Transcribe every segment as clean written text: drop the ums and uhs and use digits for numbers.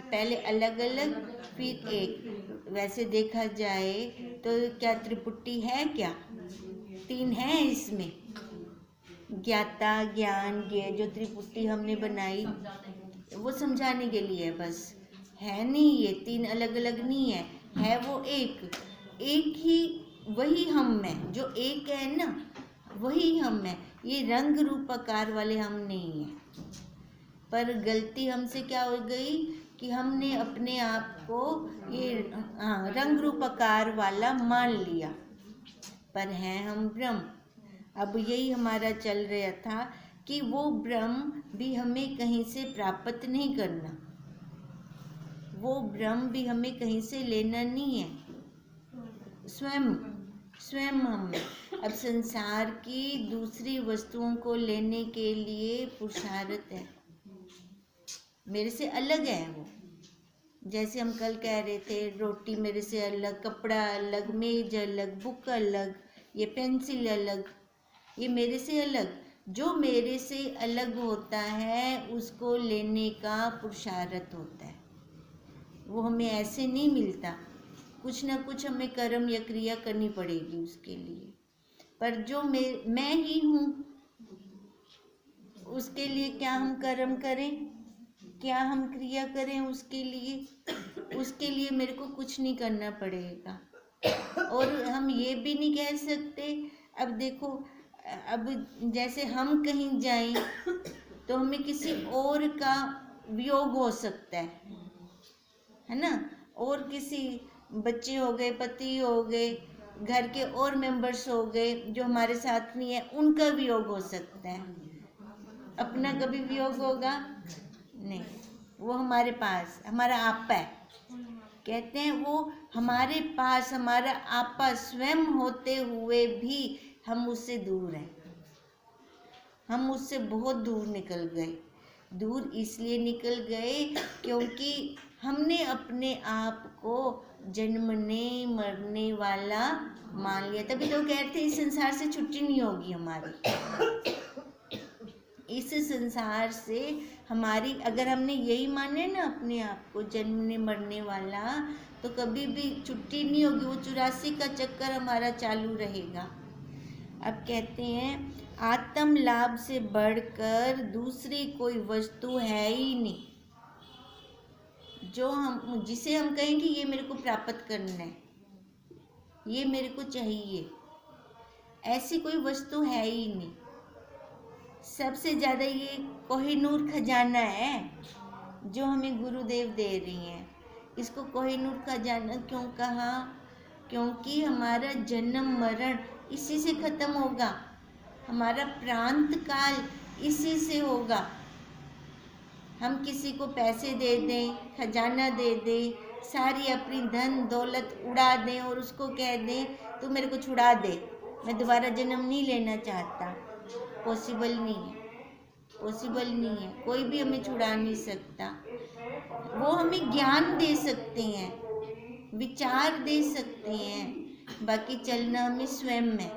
पहले अलग अलग फिर एक। वैसे देखा जाए तो क्या त्रिपुटी है क्या? तीन है इसमें, ज्ञाता ज्ञान ज्ञेय। जो त्रिपुटी हमने बनाई वो समझाने के लिए बस, है नहीं ये तीन अलग अलग नहीं है वो एक ही। वही हम में जो एक है ना, वही हम है। ये रंग रूप आकार वाले हम नहीं है। पर गलती हमसे क्या हो गई कि हमने अपने आप को ये रंग रूप आकार वाला मान लिया, पर हैं हम ब्रह्म। अब यही हमारा चल रहा था कि वो ब्रह्म भी हमें कहीं से प्राप्त नहीं करना, वो ब्रह्म भी हमें कहीं से लेना नहीं है, स्वयं स्वयं हम। अब संसार की दूसरी वस्तुओं को लेने के लिए पुरुषार्थ है, मेरे से अलग है वो। जैसे हम कल कह रहे थे, रोटी मेरे से अलग, कपड़ा अलग, मेज अलग, बुक अलग, ये पेंसिल अलग, ये मेरे से अलग। जो मेरे से अलग होता है उसको लेने का पुरुषार्थ होता है, वो हमें ऐसे नहीं मिलता। कुछ ना कुछ हमें कर्म या क्रिया करनी पड़ेगी उसके लिए। पर जो मैं ही हूँ, उसके लिए क्या हम कर्म करें, क्या हम क्रिया करें उसके लिए मेरे को कुछ नहीं करना पड़ेगा। और हम ये भी नहीं कह सकते, अब देखो, अब जैसे हम कहीं जाएं तो हमें किसी और का वियोग हो सकता है ना, और किसी बच्चे हो गए, पति हो गए, घर के और मेंबर्स हो गए जो हमारे साथ नहीं है, उनका वियोग हो सकता है। अपना कभी वियोग होगा नहीं, वो हमारे पास हमारा आपा है। कहते हैं वो हमारे पास हमारा आपा स्वयं होते हुए भी हम उससे दूर हैं, हम उससे बहुत दूर निकल गए। दूर इसलिए निकल गए क्योंकि हमने अपने आप को जन्मने मरने वाला मान लिया। तभी तो कहते इस संसार से छुट्टी नहीं होगी हमारी। इस संसार से हमारी, अगर हमने यही माने ना अपने आप को जन्मने मरने वाला, तो कभी भी छुट्टी नहीं होगी। वो 84 का चक्कर हमारा चालू रहेगा। अब कहते हैं आत्म लाभ से बढ़कर दूसरी कोई वस्तु है ही नहीं जो हम, जिसे हम कहें कि ये मेरे को प्राप्त करना है, ये मेरे को चाहिए, ऐसी कोई वस्तु है ही नहीं। सबसे ज़्यादा ये कोहिनूर खजाना है जो हमें गुरुदेव दे रही हैं। इसको कोहिनूर खजाना क्यों कहा? क्योंकि हमारा जन्म मरण इसी से ख़त्म होगा, हमारा प्रांत काल इसी से होगा। हम किसी को पैसे दे दें, खजाना दे दें, सारी अपनी धन दौलत उड़ा दें और उसको कह दें तू मेरे को छुड़ा दे, मैं दोबारा जन्म नहीं लेना चाहता, पॉसिबल नहीं है, पॉसिबल नहीं है। कोई भी हमें छुड़ा नहीं सकता। वो हमें ज्ञान दे सकते हैं, विचार दे सकते हैं, बाकी चलना हमें स्वयं में।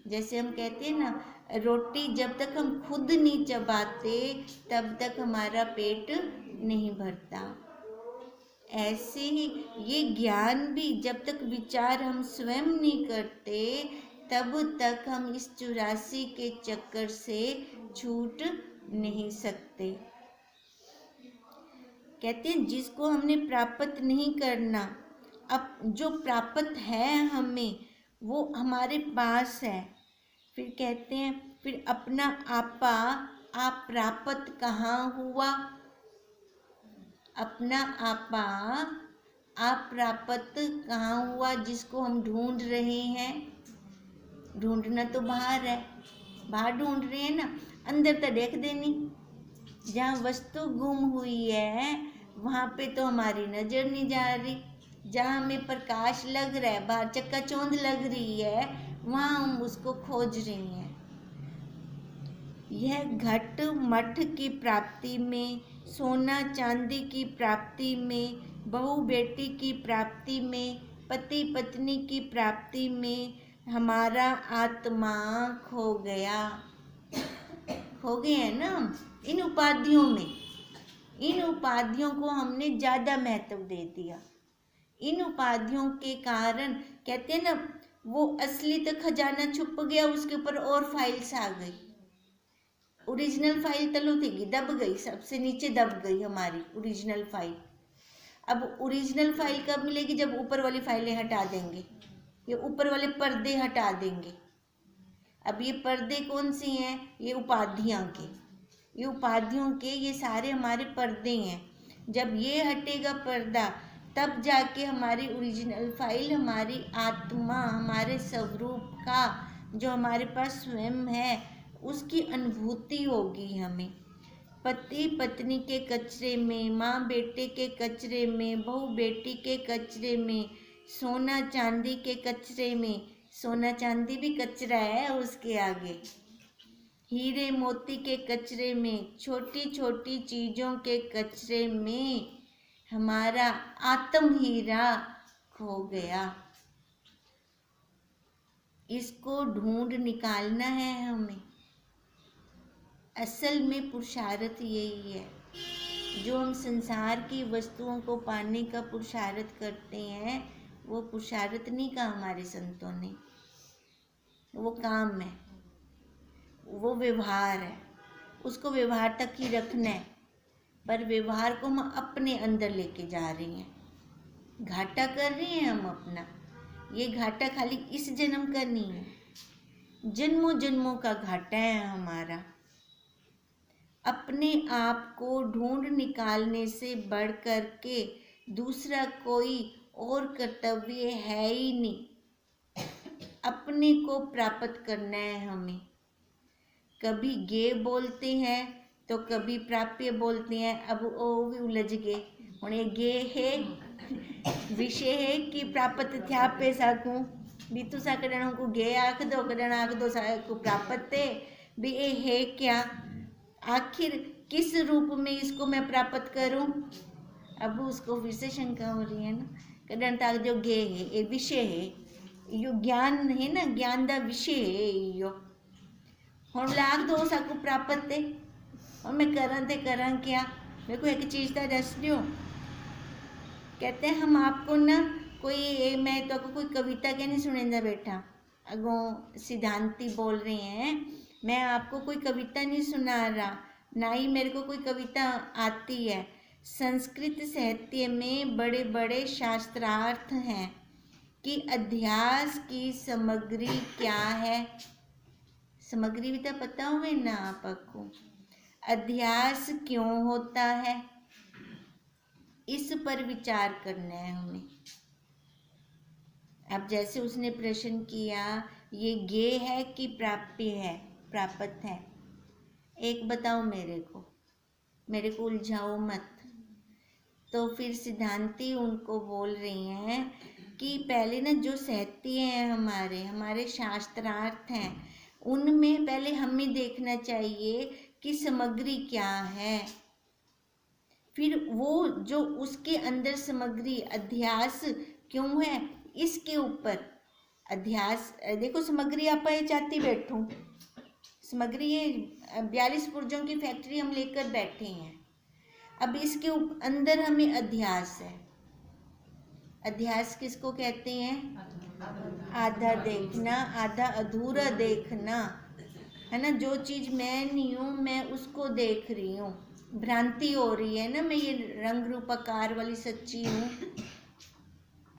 जैसे हम कहते हैं ना, रोटी जब तक हम खुद नहीं चबाते तब तक हमारा पेट नहीं भरता। ऐसे ही ये ज्ञान भी जब तक विचार हम स्वयं नहीं करते तब तक हम इस 84 के चक्कर से छूट नहीं सकते। कहते हैं जिसको हमने प्राप्त नहीं करना, अब जो प्राप्त है हमें वो हमारे पास है। फिर कहते हैं फिर अपना आपा आप प्राप्त कहाँ हुआ? अपना आपा आप प्राप्त कहाँ हुआ जिसको हम ढूंढ रहे हैं? ढूंढना तो बाहर है, बाहर ढूंढ रहे हैं ना, अंदर तो देख देनी। जहाँ वस्तु गुम हुई है वहाँ पे तो हमारी नज़र नहीं जा रही। जहाँ हमें प्रकाश लग रहा है, बाहर चकाचौंध लग रही है, वहाँ हम उसको खोज रही हैं। यह घट मठ की प्राप्ति में, सोना चांदी की प्राप्ति में, बहू बेटी की प्राप्ति में, पति पत्नी की प्राप्ति में हमारा आत्मा खो गया, खो गए हैं ना हम इन उपाधियों में। इन उपाधियों को हमने ज़्यादा महत्व दे दिया। इन उपाधियों के कारण कहते हैं ना, वो असली तो खजाना छुप गया, उसके ऊपर और फाइल्स आ गई। ओरिजिनल फाइल तलो थी दब गई, सबसे नीचे दब गई हमारी ओरिजिनल फाइल। अब ओरिजिनल फाइल कब मिलेगी? जब ऊपर वाली फाइलें हटा देंगे, ये ऊपर वाले पर्दे हटा देंगे। अब ये पर्दे कौन से हैं? ये उपाधियाँ के, ये उपाधियों के ये सारे हमारे पर्दे हैं। जब ये हटेगा पर्दा, तब जाके हमारी ओरिजिनल फाइल, हमारी आत्मा, हमारे स्वरूप का जो हमारे पास स्वयं है, उसकी अनुभूति होगी हमें। पति पत्नी के कचरे में, माँ बेटे के कचरे में, बहू बेटी के कचरे में, सोना चांदी के कचरे में, सोना चांदी भी कचरा है उसके आगे, हीरे मोती के कचरे में, छोटी छोटी चीज़ों के कचरे में हमारा आत्म हीरा खो गया। इसको ढूंढ निकालना है हमें। असल में पुरुषार्थ यही है। जो हम संसार की वस्तुओं को पाने का पुरुषार्थ करते हैं, वो पुरुषार्थ नहीं कहा हमारे संतों ने, वो काम है, वो व्यवहार है। उसको व्यवहार तक ही रखना है, पर व्यवहार को हम अपने अंदर लेके जा रहे हैं, घाटा कर रहे हैं हम अपना। ये घाटा खाली इस जन्म का नहीं है, जन्मों जन्मों का घाटा है हमारा। अपने आप को ढूंढ निकालने से बढ़ कर के दूसरा कोई और कर्तव्य है ही नहीं। अपने को प्राप्त करना है हमें। कभी गे बोलते हैं तो कभी प्राप्य बोलते हैं। अब वो भी उलझ गए हुण। ये गे है विषय है कि प्राप्त थया पे साकू भी तुसा कड़ण को गे आख दो, कड़ण आख दो को प्राप्त थे भी ये है क्या, आखिर किस रूप में इसको मैं प्राप्त करूं। अब उसको फिर से शंका हो रही है ना। कड़ण ताक जो गे है ये विषय है, यो ज्ञान है ना, ज्ञान दा विषय है यो। हुण लाख दो साकू प्राप्त थे और मैं करा क्या। मेरे को एक चीज़ का दस दियो। कहते हैं हम आपको ना कोई, मैं तो कोई कविता के नहीं सुनेंदा बैठा, अगों सिद्धांती बोल रहे हैं, मैं आपको कोई कविता नहीं सुना रहा, ना ही मेरे को कोई कविता आती है। संस्कृत साहित्य में बड़े बड़े शास्त्रार्थ हैं कि अध्यास की सामग्री क्या है। सामग्री भी तो पता हुए ना आपको। अध्यास क्यों होता है, इस पर विचार करना है हमें। अब जैसे उसने प्रश्न किया, ये गे है कि प्राप्य है, प्राप्त है, एक बताओ मेरे को उलझाओ मत। तो फिर सिद्धांती उनको बोल रही हैं कि पहले ना जो साहित्य हैं हमारे शास्त्रार्थ हैं, उनमें पहले हमें देखना चाहिए कि सामग्री क्या है। फिर वो जो उसके अंदर सामग्री अध्यास क्यों है, इसके ऊपर अध्यास। देखो सामग्री आप चाहती बैठूं, सामग्री ये 42 पुर्जों की फैक्ट्री हम लेकर बैठे हैं। अब इसके अंदर हमें अध्यास है। अध्यास किसको कहते हैं? आधा देखना, आधा अधूरा देखना, है ना। जो चीज़ मैं नहीं हूँ, मैं उसको देख रही हूँ, भ्रांति हो रही है ना, मैं ये रंग रूप आकार वाली सच्ची हूँ।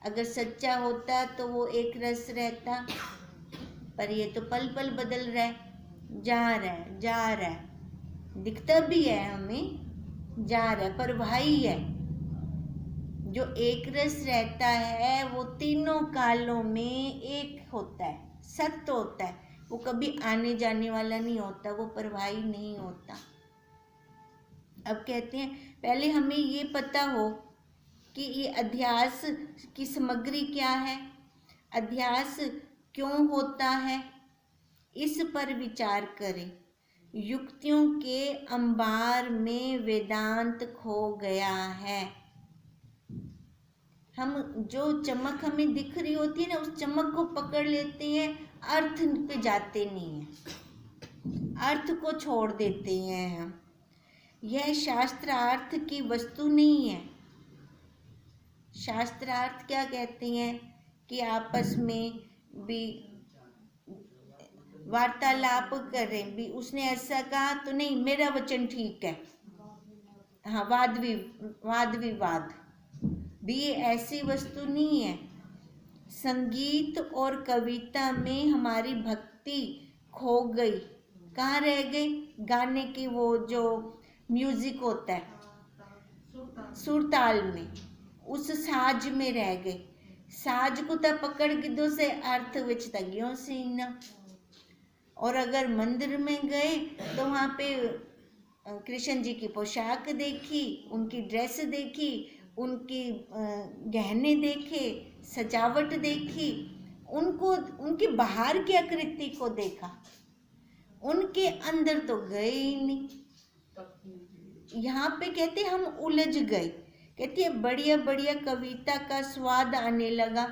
अगर सच्चा होता तो वो एक रस रहता, पर ये तो पल पल बदल रहा है, जा रहा है, दिखता भी है हमें, जा रहा है, पर भाई है। जो एक रस रहता है वो तीनों कालों में एक होता है, सत्य होता है, वो कभी आने जाने वाला नहीं होता, वो परवाही नहीं होता। अब कहते हैं पहले हमें ये पता हो कि ये अध्यास की सामग्री क्या है, अध्यास क्यों होता है, इस पर विचार करें। युक्तियों के अंबार में वेदांत खो गया है। हम जो चमक हमें दिख रही होती है ना, उस चमक को पकड़ लेते हैं, अर्थ पे जाते नहीं हैं, अर्थ को छोड़ देते हैं हम। यह शास्त्रार्थ की वस्तु नहीं है। शास्त्रार्थ क्या कहते हैं कि आपस में भी वार्तालाप करें, भी उसने ऐसा कहा तो नहीं, मेरा वचन ठीक है। हाँ, वाद विवाद भी ये ऐसी वस्तु नहीं है। संगीत और कविता में हमारी भक्ति खो गई। कहाँ रह गई? गाने की वो जो म्यूजिक होता है, सुर ताल में, उस साज में रह गए। साज को तो पकड़ गिदो से अर्थ विच तगियों से ना। और अगर मंदिर में गए तो वहाँ पे कृष्ण जी की पोशाक देखी, उनकी ड्रेस देखी, उनकी गहने देखे, सजावट देखी, उनको उनकी बाहर की आकृति को देखा, उनके अंदर तो गए ही नहीं। यहाँ पे कहते हम उलझ गए। कहती है बढ़िया बढ़िया कविता का स्वाद आने लगा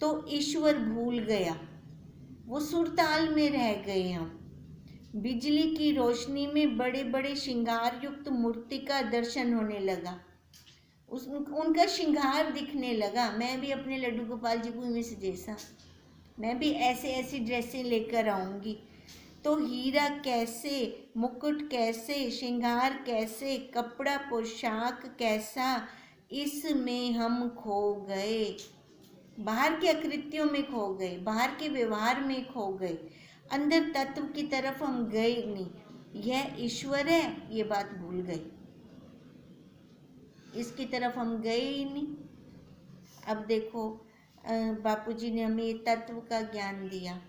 तो ईश्वर भूल गया, वो सुरताल में रह गए हम। बिजली की रोशनी में बड़े बड़े श्रृंगार युक्त मूर्ति का दर्शन होने लगा, उनका श्रृंगार दिखने लगा। मैं भी अपने लड्डू गोपाल जी को इनमें से जैसा, मैं भी ऐसे ऐसी ड्रेसें लेकर आऊँगी। तो हीरा कैसे, मुकुट कैसे, श्रृंगार कैसे, कपड़ा पोशाक कैसा, इसमें हम खो गए। बाहर की आकृतियों में खो गए, बाहर के व्यवहार में खो गए, अंदर तत्व की तरफ हम गए नहीं। यह ईश्वर है, ये बात भूल गए, इसकी तरफ हम गए ही नहीं। अब देखो बापूजी ने हमें तत्व का ज्ञान दिया।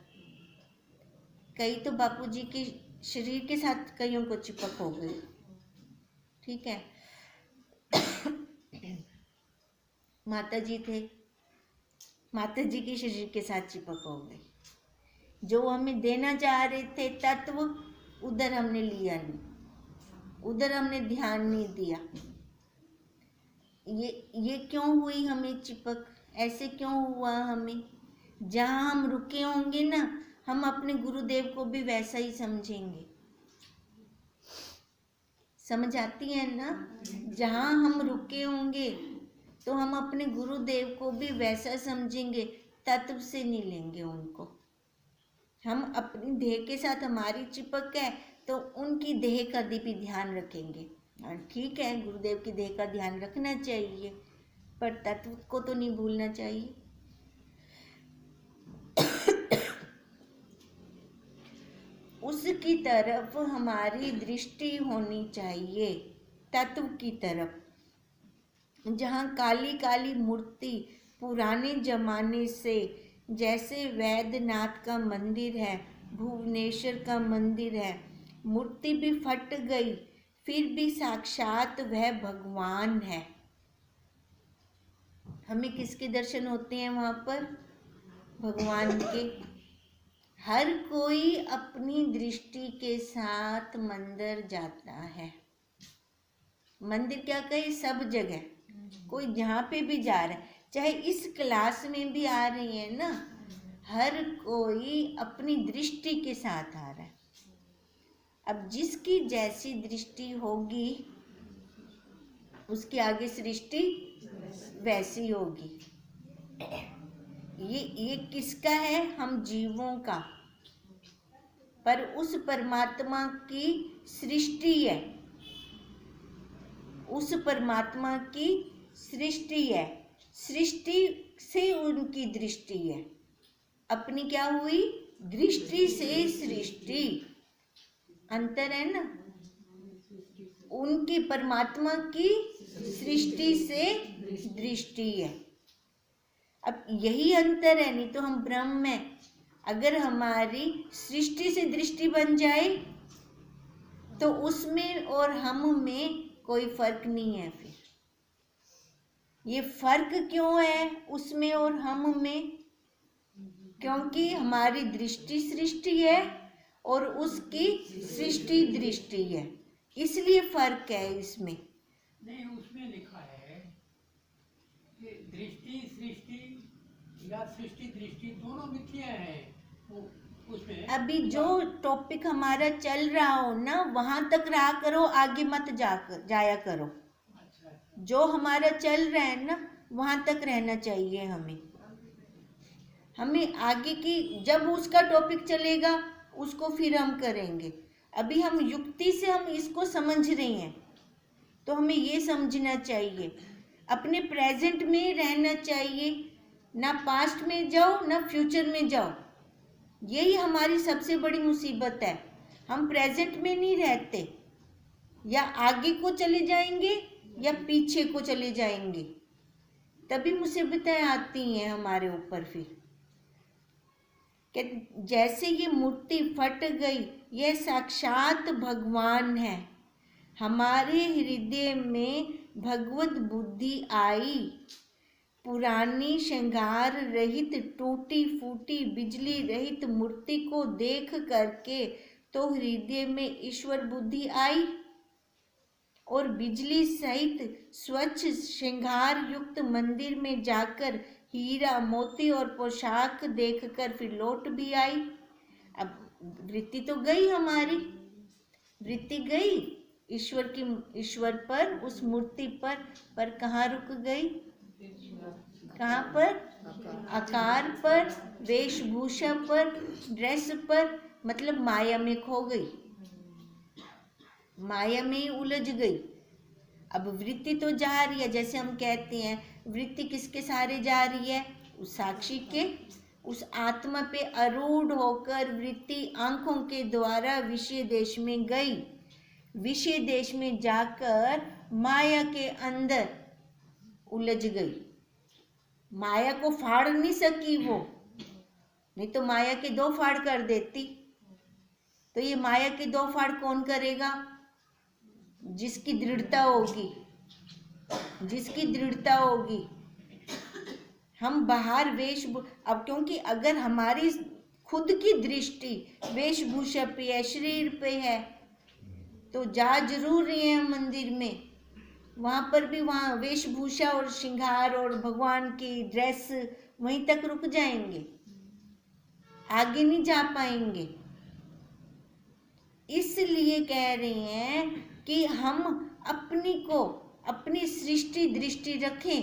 कई तो बापूजी के शरीर के साथ कईयों को चिपक हो गई, ठीक है। माता जी थे, माता जी के शरीर के साथ चिपक हो गई। जो हमें देना चाह रहे थे तत्व, उधर हमने लिया नहीं, उधर हमने ध्यान नहीं दिया। ये क्यों हुई हमें चिपक? ऐसे क्यों हुआ हमें? जहाँ हम रुके होंगे ना, हम अपने गुरुदेव को भी वैसा ही समझेंगे। समझ आती है ना? जहाँ हम रुके होंगे तो हम अपने गुरुदेव को भी वैसा समझेंगे, तत्व से नहीं लेंगे उनको। हम अपनी देह के साथ हमारी चिपक है तो उनकी देह का भी ध्यान रखेंगे। ठीक है, गुरुदेव की देह का ध्यान रखना चाहिए, पर तत्व को तो नहीं भूलना चाहिए। उसकी तरफ हमारी दृष्टि होनी चाहिए, तत्व की तरफ। जहाँ काली काली मूर्ति पुराने जमाने से, जैसे वैद्यनाथ का मंदिर है, भुवनेश्वर का मंदिर है, मूर्ति भी फट गई, फिर भी साक्षात वह भगवान है। हमें किसके दर्शन होते हैं वहाँ पर? भगवान के। हर कोई अपनी दृष्टि के साथ मंदिर जाता है। मंदिर क्या कहे, सब जगह, कोई जहाँ पे भी जा रहा है, चाहे इस क्लास में भी आ रही है ना, हर कोई अपनी दृष्टि के साथ आ रहा है। अब जिसकी जैसी दृष्टि होगी उसके आगे सृष्टि वैसी होगी। ये किसका है? हम जीवों का, पर उस परमात्मा की सृष्टि है, उस परमात्मा की सृष्टि है, सृष्टि से उनकी दृष्टि है। अपनी क्या हुई? दृष्टि से सृष्टि, अंतर है ना। उनकी परमात्मा की सृष्टि से दृष्टि है। अब यही अंतर है, नहीं तो हम ब्रह्म हैं। अगर हमारी सृष्टि से दृष्टि बन जाए तो उसमें और हम में कोई फर्क नहीं है। फिर ये फर्क क्यों है उसमें और हम में? क्योंकि हमारी दृष्टि सृष्टि है और उसकी सृष्टि दृष्टि है, इसलिए फर्क है इसमें। नहीं, उसमें लिखा है कि दृष्टि सृष्टि या सृष्टि दृष्टि दोनों मिथ्या है। वो उसमें अभी जो टॉपिक हमारा चल रहा हो ना वहां तक रहा करो, आगे मत जाया करो। अच्छा अच्छा। जो हमारा चल रहा है ना वहां तक रहना चाहिए हमें। हमें आगे की जब उसका टॉपिक चलेगा उसको फिर हम करेंगे। अभी हम युक्ति से हम इसको समझ रहे हैं, तो हमें ये समझना चाहिए अपने प्रेजेंट में रहना चाहिए, ना पास्ट में जाओ ना फ्यूचर में जाओ। यही हमारी सबसे बड़ी मुसीबत है। हम प्रेजेंट में नहीं रहते, या आगे को चले जाएंगे या पीछे को चले जाएंगे, तभी मुसीबतें आती हैं हमारे ऊपर। फिर कि जैसे ये मूर्ति फट गई, यह साक्षात भगवान है। हमारे हृदय में भगवत बुद्धि आई। पुरानी श्रृंगार रहित टूटी फूटी बिजली रहित मूर्ति को देख करके तो हृदय में ईश्वर बुद्धि आई, और बिजली सहित स्वच्छ श्रृंगार युक्त मंदिर में जाकर हीरा मोती और पोशाक देखकर फिर लौट भी आई। अब वृत्ति तो गई हमारी, वृत्ति गई ईश्वर पर, उस मूर्ति पर कहाँ रुक गई? कहाँ पर? आकार पर, वेशभूषा पर, ड्रेस पर, मतलब माया में खो गई, माया में ही उलझ गई। अब वृत्ति तो जा रही है, जैसे हम कहते हैं वृत्ति किसके सहारे जा रही है? उस साक्षी के, उस आत्मा पे आरूढ़ होकर वृत्ति आंखों के द्वारा विषय देश में गई। विषय देश में जाकर माया के अंदर उलझ गई। माया को फाड़ नहीं सकी वो, नहीं तो माया के दो फाड़ कर देती। तो ये माया के दो फाड़ कौन करेगा? जिसकी दृढ़ता होगी, जिसकी दृढ़ता होगी। हम बाहर अब क्योंकि अगर हमारी खुद की दृष्टि वेशभूषा पे है, शरीर पे है, तो जा जरूर रहे हैं मंदिर में, वहाँ पर भी वहाँ वेशभूषा और श्रृंगार और भगवान की ड्रेस वहीं तक रुक जाएंगे, आगे नहीं जा पाएंगे। इसलिए कह रहे हैं कि हम अपनी सृष्टि दृष्टि रखें,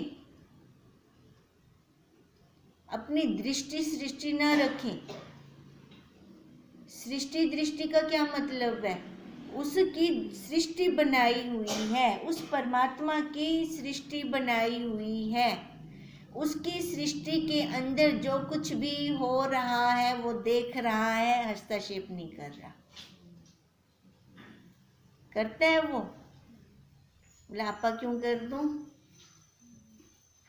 अपनी सृष्टि ना रखें। सृष्टि दृष्टि का क्या मतलब है? उसकी सृष्टि बनाई हुई है, उस परमात्मा की सृष्टि बनाई हुई है। उसकी सृष्टि के अंदर जो कुछ भी हो रहा है वो देख रहा है, हस्तक्षेप नहीं कर रहा। करता है वो? बोला आपा क्यों कर दूं?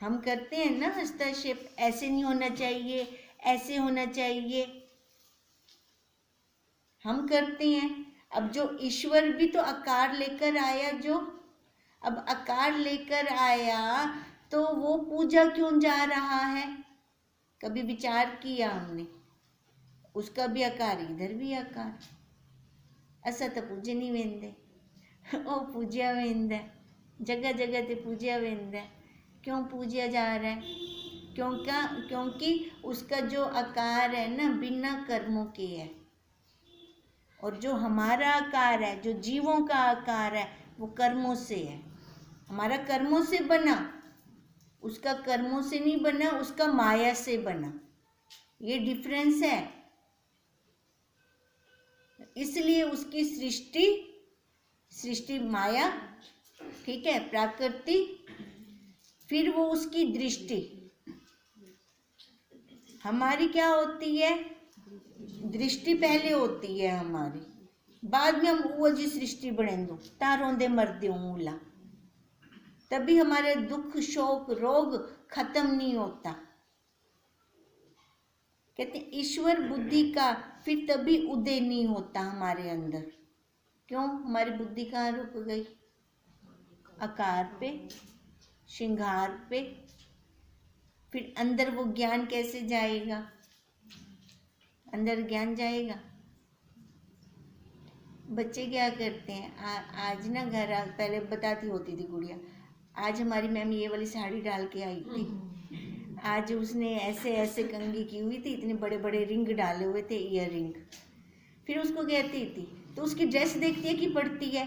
हम करते हैं ना हस्तक्षेप, ऐसे नहीं होना चाहिए, ऐसे होना चाहिए, हम करते हैं। अब जो ईश्वर भी तो आकार लेकर आया, जो अब आकार लेकर आया तो वो पूजा क्यों जा रहा है? कभी विचार किया हमने? उसका भी आकार, इधर भी आकार। ऐसा तो पूजे नहीं वेंदे, ओ पूजा वेंदा, जगह जगह ते पूजा वेंदा। क्यों पूजा जा रहा है? क्योंकि उसका जो आकार है ना बिना कर्मों के है, और जो हमारा आकार है, जो जीवों का आकार है, वो कर्मों से है। हमारा कर्मों से बना, उसका कर्मों से नहीं बना, उसका माया से बना। ये डिफरेंस है। इसलिए उसकी सृष्टि माया, ठीक है, प्रकृति, फिर वो उसकी दृष्टि। हमारी क्या होती है? दृष्टि पहले होती है हमारी, बाद में हम वो जी सृष्टि बने दो तारोंदे मरते हूँ, तभी हमारे दुख शोक रोग खत्म नहीं होता। कहते ईश्वर बुद्धि का फिर तभी उदय नहीं होता हमारे अंदर। क्यों? हमारी बुद्धि कहाँ रुक गई? आकार पे, श्रृंगार पे। फिर अंदर वो ज्ञान कैसे जाएगा? अंदर ज्ञान जाएगा? बच्चे क्या करते हैं? आज ना घर पहले बताती होती थी गुड़िया, आज हमारी मैम ये वाली साड़ी डाल के आई थी, आज उसने ऐसे ऐसे कंघी की हुई थी, इतने बड़े बड़े रिंग डाले हुए थे, ईयर रिंग। फिर उसको कहती थी, तो उसकी ड्रेस देखती है कि पड़ती है।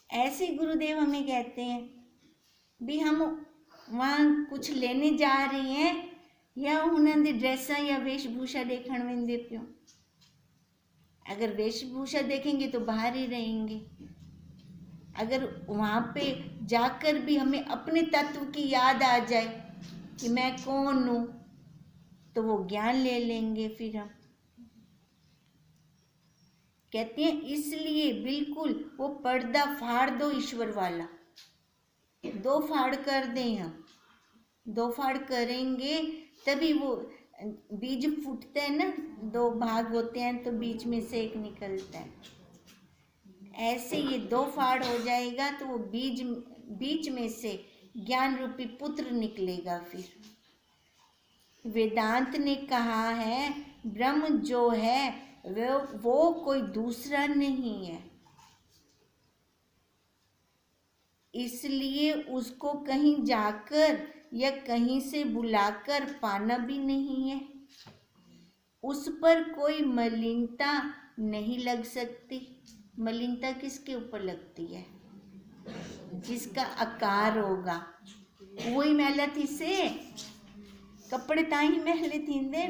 ऐसे गुरुदेव हमें कहते हैं भी हम वहाँ कुछ लेने जा रहे हैं या उन्होंने ड्रेसा या वेशभूषा देखण वेंदे पियो। अगर वेशभूषा देखेंगे तो बाहर ही रहेंगे। अगर वहाँ पे जाकर भी हमें अपने तत्व की याद आ जाए कि मैं कौन हूँ, तो वो ज्ञान ले लेंगे। फिर हम कहते हैं इसलिए बिल्कुल वो पर्दा फाड़ दो ईश्वर वाला, 2 फाड़ कर दें। हम 2 फाड़ करेंगे तभी वो बीज फूटता है ना, 2 भाग होते हैं तो बीच में से एक निकलता है। ऐसे ये 2 फाड़ हो जाएगा तो वो बीच में से ज्ञान रूपी पुत्र निकलेगा। फिर वेदांत ने कहा है ब्रह्म जो है वो कोई दूसरा नहीं है, इसलिए उसको कहीं जाकर या कहीं से बुलाकर पाना भी नहीं है। उस पर कोई मलिनता नहीं लग सकती। मलिनता किसके ऊपर लगती है? जिसका आकार होगा वही मैला थी से। कपड़े ताही मैले थींदे,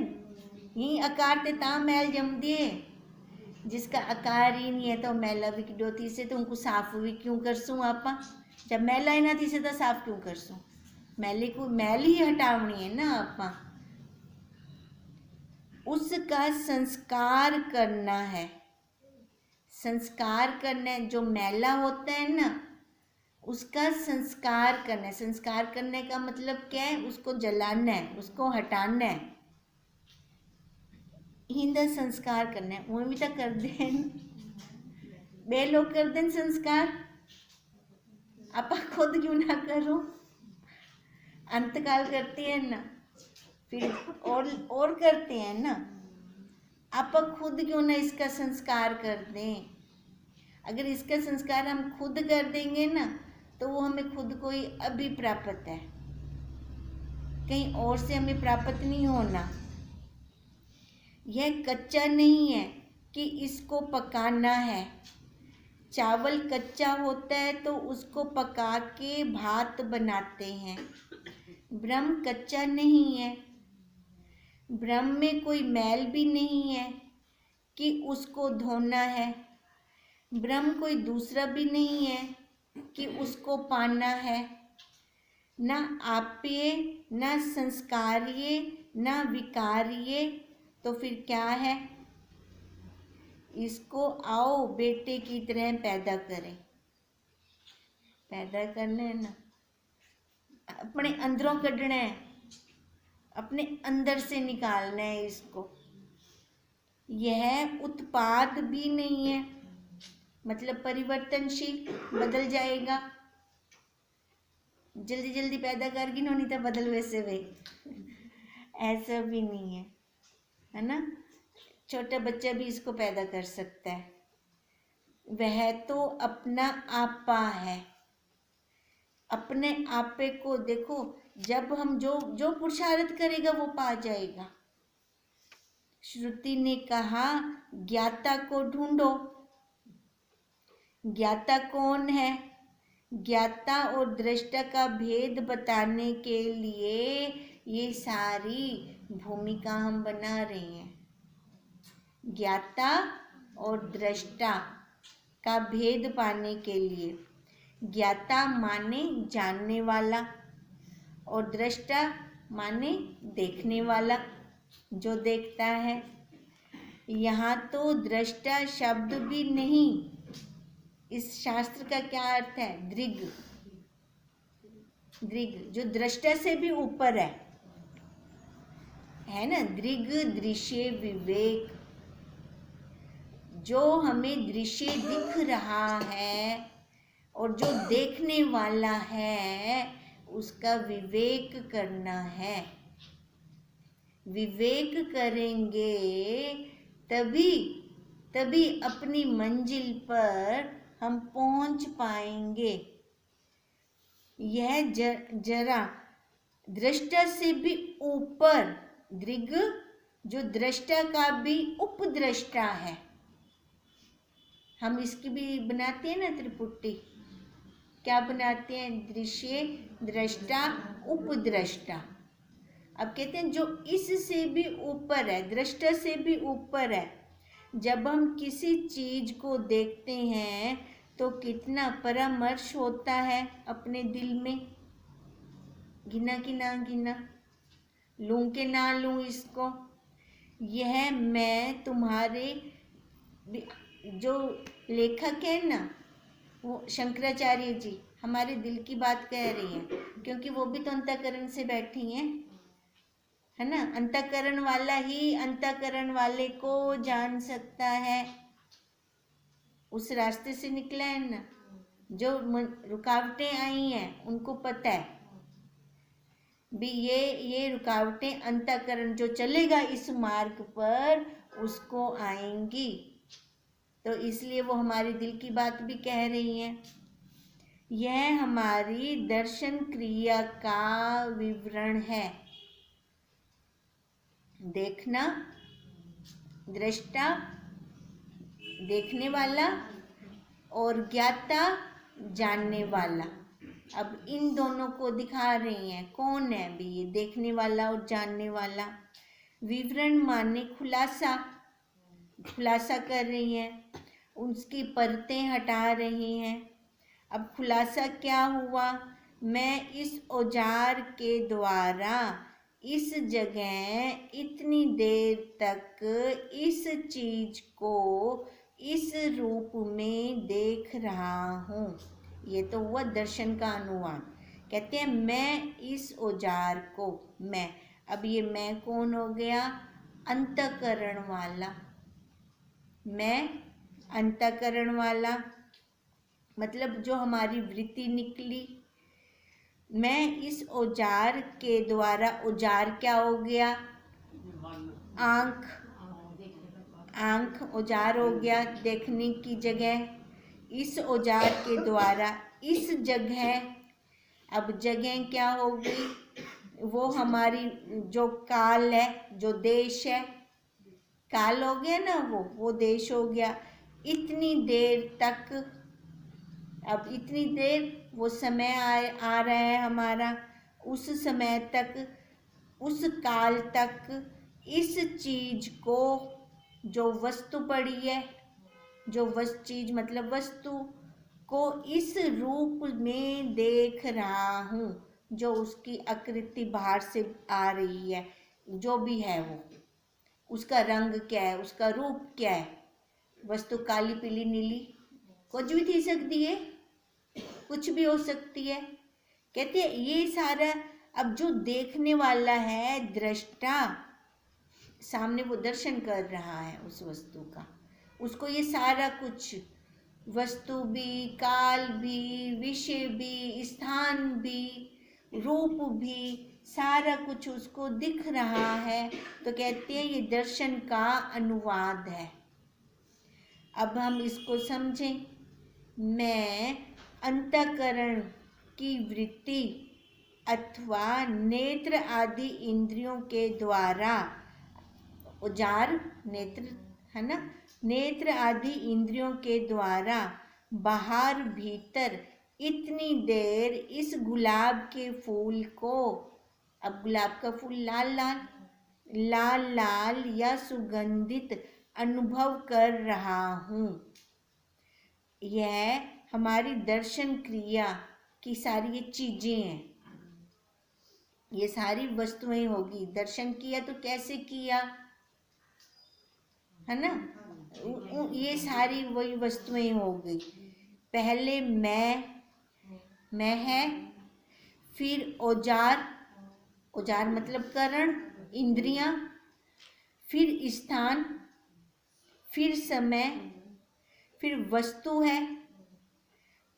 ही आकार ते ता मैल जमदी है। जिसका आकार ही नहीं है तो मैला भी किडो थी से, तो उनको साफ भी क्यों करसूं आपा? जब मैला ही ना थी से तो साफ क्यों करसूं? मैले को मैल ही हटावनी है ना आपा। उसका संस्कार करना है। संस्कार करना है, जो मैला होता है ना उसका संस्कार करना है। संस्कार करने का मतलब क्या है? उसको जलाना है, उसको हटाना है, हिंदा संस्कार करना है। वो भी तो कर दें, बे लोग कर दें संस्कार, आपा खुद क्यों ना करो? अंतकाल करती है ना, फिर और करते हैं ना। आप खुद क्यों ना इसका संस्कार कर दें? अगर इसका संस्कार हम खुद कर देंगे ना तो वो हमें खुद को ही अभी प्राप्त है, कहीं और से हमें प्राप्त नहीं होना। यह कच्चा नहीं है कि इसको पकाना है। चावल कच्चा होता है तो उसको पका के भात बनाते हैं। ब्रह्म कच्चा नहीं है। ब्रह्म में कोई मैल भी नहीं है कि उसको धोना है। ब्रह्म कोई दूसरा भी नहीं है कि उसको पाना है। न आप्य, न संस्कार्य, न विकार्य, तो फिर क्या है? इसको आओ बेटे की तरह पैदा करें। पैदा करना है ना, अपने अंदरों कढ़ना है, अपने अंदर से निकालना है इसको। यह उत्पाद भी नहीं है, मतलब परिवर्तनशील, बदल जाएगा। जल्दी जल्दी पैदा करगी नहीं तो बदल वैसे वे, ऐसा भी नहीं है ना। छोटा बच्चा भी इसको पैदा कर सकता है। वह तो अपना आपा है। अपने आपे को देखो, जब हम जो पुरुषार्थ करेगा वो पा जाएगा। श्रुति ने कहा ज्ञाता को ढूंढो। ज्ञाता कौन है? ज्ञाता और दृष्टा का भेद बताने के लिए ये सारी भूमिका हम बना रहे हैं। ज्ञाता और दृष्टा का भेद पाने के लिए। ज्ञाता माने जानने वाला और दृष्टा माने देखने वाला, जो देखता है। यहाँ तो दृष्टा शब्द भी नहीं। इस शास्त्र का क्या अर्थ है? दृग। दृग जो दृष्टा से भी ऊपर है ना। दृग दृश्य विवेक, जो हमें दृश्य दिख रहा है और जो देखने वाला है उसका विवेक करना है। विवेक करेंगे तभी अपनी मंजिल पर हम पहुंच पाएंगे। यह जरा दृष्टा से भी ऊपर, दृग जो दृष्टा का भी उपद्रष्टा है। हम इसकी भी बनाते हैं ना त्रिपुटी, क्या बनाते हैं? दृश्य, दृष्टा, उपद्रष्टा। अब कहते हैं जो इससे भी ऊपर है, दृष्टा से भी ऊपर है। जब हम किसी चीज को देखते हैं तो कितना परामर्श होता है अपने दिल में, गिना कि ना गिना, लूं के ना लूं इसको। यह मैं तुम्हारे, जो लेखक है ना वो शंकराचार्य जी, हमारे दिल की बात कह रही हैं, क्योंकि वो भी तो अंतःकरण से बैठी हैं, है ना। अंतःकरण वाला ही अंतःकरण वाले को जान सकता है, उस रास्ते से निकला है ना। जो रुकावटें आई हैं उनको पता है भी ये रुकावटें अंतःकरण जो चलेगा इस मार्ग पर उसको आएंगी, तो इसलिए वो हमारे दिल की बात भी कह रही हैं। यह हमारी दर्शन क्रिया का विवरण है। देखना, दृष्टा देखने वाला, और ज्ञाता जानने वाला। अब इन दोनों को दिखा रही हैं, कौन है भी ये देखने वाला और जानने वाला। विवरण माने खुलासा, खुलासा कर रही हैं, उसकी परतें हटा रही हैं। अब खुलासा क्या हुआ? मैं इस औजार के द्वारा इस जगह इतनी देर तक इस चीज को इस रूप में देख रहा हूँ। ये तो हुआ दर्शन का अनुमान। कहते हैं मैं इस औजार को, मैं, अब ये मैं कौन हो गया? अंतःकरण वाला। मैं अंतःकरण वाला मतलब जो हमारी वृत्ति निकली। मैं इस औजार के द्वारा, औजार क्या हो गया? आँख, आँख औजार हो गया देखने की जगह। इस औजार के द्वारा इस जगह, अब जगह क्या होगी? वो हमारी जो काल है, जो देश है, काल हो गया ना, वो देश हो गया। इतनी देर तक, अब इतनी देर वो समय आ रहा है हमारा, उस समय तक, उस काल तक इस चीज को, जो वस्तु पड़ी है, जो चीज मतलब वस्तु को इस रूप में देख रहा हूँ, जो उसकी आकृति बाहर से आ रही है, जो भी है वो, उसका रंग क्या है, उसका रूप क्या है। वस्तु काली, पीली, नीली कुछ भी थी सकती है, कुछ भी हो सकती है। कहते हैं ये सारा, अब जो देखने वाला है दृष्टा, सामने वो दर्शन कर रहा है उस वस्तु का, उसको ये सारा कुछ, वस्तु भी, काल भी, विषय भी, स्थान भी, रूप भी, सारा कुछ उसको दिख रहा है। तो कहते हैं ये दर्शन का अनुवाद है। अब हम इसको समझें। मैं अंतःकरण की वृत्ति अथवा नेत्र आदि इंद्रियों के द्वारा, औजार नेत्र है ना, नेत्र आदि इंद्रियों के द्वारा बाहर भीतर इतनी देर इस गुलाब के फूल को, अब गुलाब का फूल लाल लाल, लाल लाल या सुगंधित अनुभव कर रहा हूँ। यह हमारी दर्शन क्रिया की सारी ये चीजें हैं, ये सारी वस्तुएं होगी। दर्शन किया तो कैसे किया, है ना, ये सारी वही वस्तुएं हो गई। पहले मैं है, फिर औजार, औजार मतलब करण, इंद्रियां, फिर स्थान, फिर समय, फिर वस्तु है,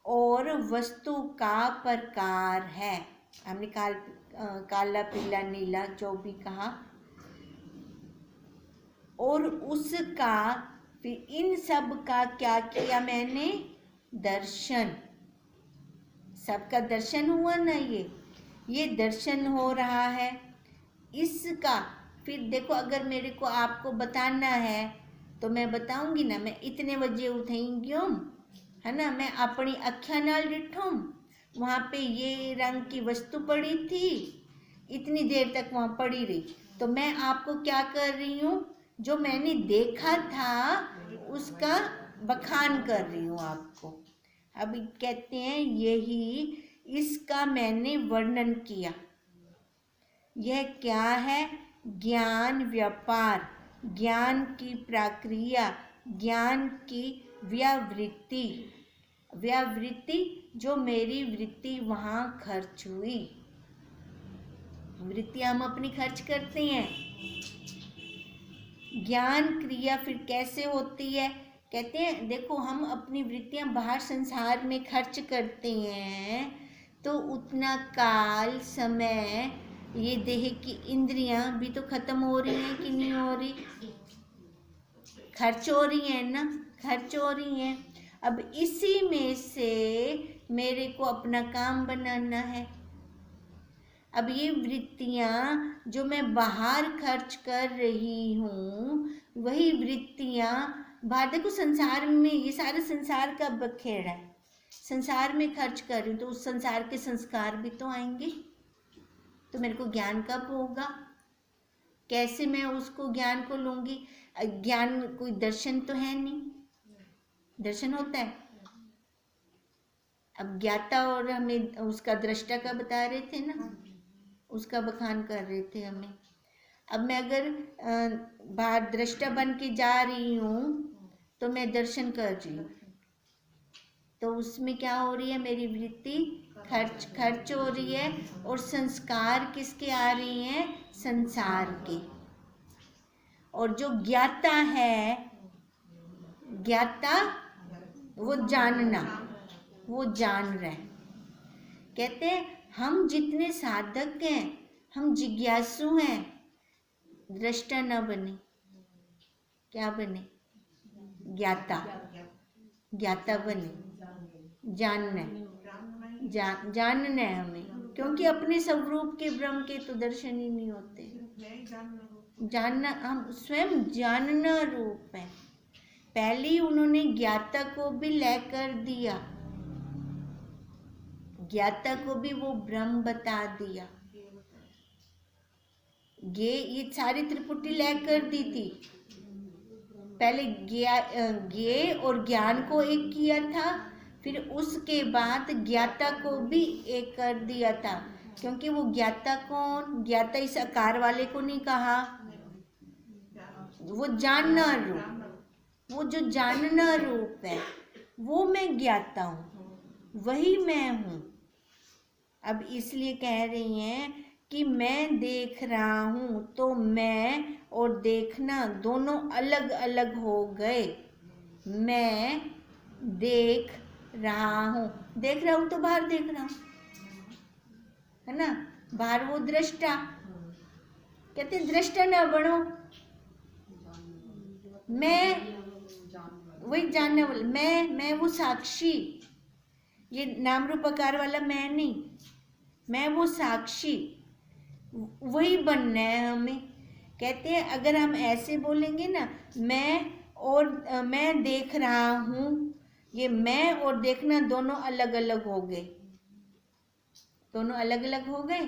और वस्तु का प्रकार है। हमने काला, पीला, नीला जो भी कहा, और उसका फिर इन सब का क्या किया मैंने? दर्शन। सबका दर्शन हुआ ना, ये ये दर्शन हो रहा है इसका। फिर देखो, अगर मेरे को आपको बताना है तो मैं बताऊंगी ना, मैं इतने बजे उठी क्यों, है ना, मैं अपनी अख्या नाल डिठूं, वहाँ पे ये रंग की वस्तु पड़ी थी, इतनी देर तक वहाँ पड़ी रही, तो मैं आपको क्या कर रही हूँ, जो मैंने देखा था उसका बखान कर रही हूँ आपको। अब कहते हैं यही इसका मैंने वर्णन किया। यह क्या है? ज्ञान व्यापार, ज्ञान की प्रक्रिया, ज्ञान की व्यावृत्ति, व्यावृत्ति जो मेरी वृत्ति वहाँ खर्च हुई। वृत्ति हम अपनी खर्च करते हैं। ज्ञान क्रिया फिर कैसे होती है? कहते हैं देखो, हम अपनी वृत्तियां बाहर संसार में खर्च करते हैं तो उतना काल समय ये देह की इंद्रियां भी तो खत्म हो रही हैं कि नहीं हो रही? खर्च हो रही हैं ना, खर्च हो रही हैं। अब इसी में से मेरे को अपना काम बनाना है। अब ये वृत्तियां जो मैं बाहर खर्च कर रही हूँ, वही वृत्तियां बाहर, देखो संसार में ये सारे संसार का बखेड़ा है, संसार में खर्च कर रही हूँ तो उस संसार के संस्कार भी तो आएंगे, तो मेरे को ज्ञान कब होगा? कैसे मैं उसको ज्ञान को लूंगी? ज्ञान कोई दर्शन तो है नहीं, दर्शन होता है। अब ज्ञाता और हमें उसका दृष्टा का बता रहे थे ना, उसका बखान कर रहे थे हमें। अब मैं अगर बाहर दृष्टा बन के जा रही हूँ तो मैं दर्शन कर रही हूँ, तो उसमें क्या हो रही है? मेरी वृत्ति खर्च हो रही है, और संस्कार किसके आ रही हैं? संसार के। और जो ज्ञाता है, ज्ञाता वो जानना, वो जान रहा है। कहते हैं हम जितने साधक हैं, हम जिज्ञासु हैं, दृष्टा न बने, क्या बने? ज्ञाता, ज्ञाता बने, जानना है, जानना है हमें, क्योंकि अपने स्वरूप के ब्रह्म के तो दर्शन ही नहीं होते। जानना, हम स्वयं जानना रूप है। पहले ही उन्होंने ज्ञाता को भी लेकर दिया, ज्ञाता को भी वो ब्रह्म बता दिया। ये सारी त्रिपुटी लेकर दी थी। पहले ज्ञे और ज्ञान को एक किया था, फिर उसके बाद ज्ञाता को भी एक कर दिया था। क्योंकि वो ज्ञाता कौन? ज्ञाता इस आकार वाले को नहीं कहा, वो जानना रूप, वो जो जानना रूप है वो मैं ज्ञाता हूँ, वही मैं हूँ। अब इसलिए कह रही हैं कि मैं देख रहा हूँ, तो मैं और देखना दोनों अलग अलग हो गए। मैं देख रहा हूँ, देख रहा हूँ तो बाहर देख रहा हूँ, है ना, बाहर वो दृष्टा। कहते दृष्टा ना बनो, मैं वही जानने वाला, मैं वो साक्षी, ये नाम रूप आकार वाला मैं नहीं, मैं वो साक्षी, वही बनना है हमें। कहते हैं अगर हम ऐसे बोलेंगे ना, मैं देख रहा हूँ, ये मैं और देखना दोनों अलग अलग हो गए, दोनों अलग अलग हो गए।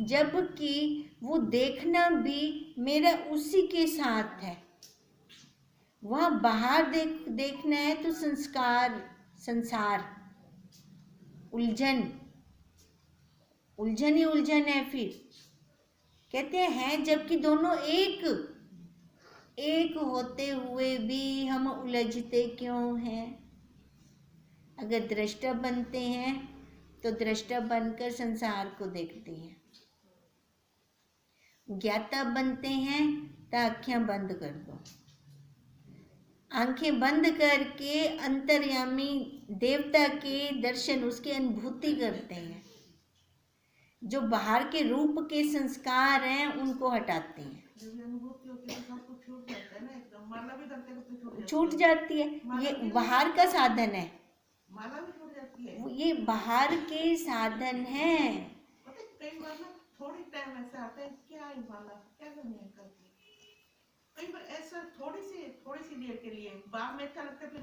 जबकि वो देखना भी मेरा उसी के साथ है। वहाँ बाहर देखना है तो संसार, उलझन ही उलझन है। फिर कहते हैं जबकि दोनों एक होते हुए भी हम उलझते क्यों हैं? अगर दृष्टा बनते हैं तो दृष्टा बनकर संसार को देखते हैं, ज्ञाता बनते हैं तो आँखें बंद कर दो, आंखें बंद करके अंतर्यामी देवता के दर्शन, उसकी अनुभूति करते हैं। जो बाहर के रूप के संस्कार हैं उनको हटाते हैं, छूट जाती है। ये बाहर का साधन है, ये बाहर के साधन है, कई बार ना थोड़ी टाइम ऐसा आता है, क्या ही वाला क्या करनी है करके, कई बार ऐसा थोड़ी सी देर के लिए बाद में अच्छा लगता है, फिर